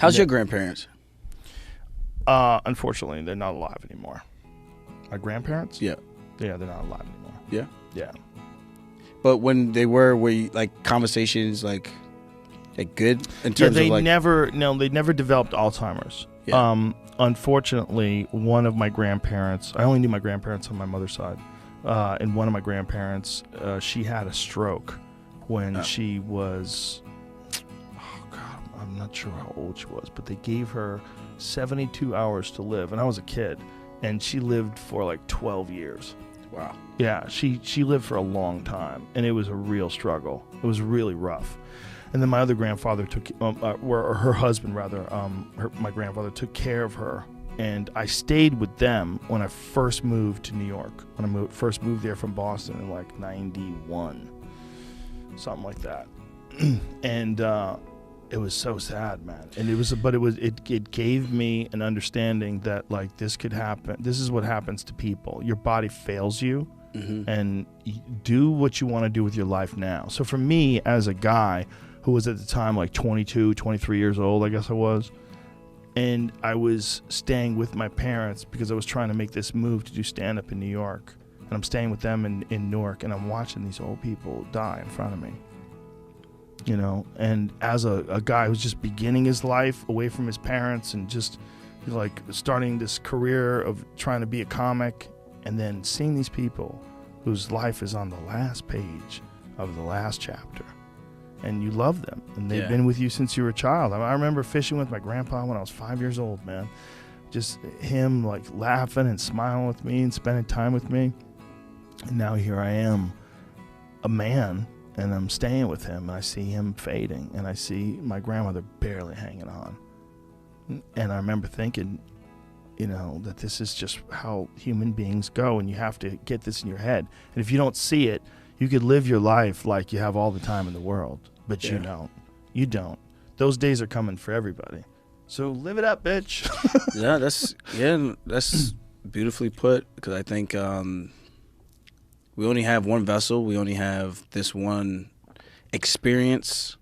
How's your grandparents? Unfortunately, they're not alive anymore. My grandparents? Yeah. Yeah, they're not alive anymore. Yeah? Yeah. But when they were you, like, conversations, like good in terms of, like... they never developed Alzheimer's. Yeah. Unfortunately, one of my grandparents, I only knew my grandparents on my mother's side, and one of my grandparents, she had a stroke when she was, oh God, I'm not sure how old she was, but they gave her 72 hours to live, and I was a kid, and she lived for like 12 years. Wow. Yeah, she lived for a long time, and it was a real struggle. It was really rough. And then my other grandfather took, or her husband rather, my grandfather took care of her, and I stayed with them when I first moved to New York. When I first moved there from Boston in like '91, something like that. And it was so sad, man. And it gave me an understanding that like this could happen. This is what happens to people. Your body fails you, and you do what you want to do with your life now. So for me, as a guy who was at the time like 22, 23 years old, I guess I was, and I was staying with my parents because I was trying to make this move to do stand-up in New York. And I'm staying with them in Newark, and I'm watching these old people die in front of me. You know, and as a guy who's just beginning his life away from his parents and just like starting this career of trying to be a comic, and then seeing these people whose life is on the last page of the last chapter, and you love them, and they've been with you since you were a child. I remember fishing with my grandpa when I was 5 years old, man. Just him like laughing and smiling with me and spending time with me. And now here I am, a man, and I'm staying with him, and I see him fading, and I see my grandmother barely hanging on. And I remember thinking, you know, that this is just how human beings go, and you have to get this in your head. And if you don't see it, you could live your life like you have all the time in the world, but you don't. You don't. Those days are coming for everybody. So live it up, bitch. That's beautifully put, because I think we only have one vessel. We only have this one experience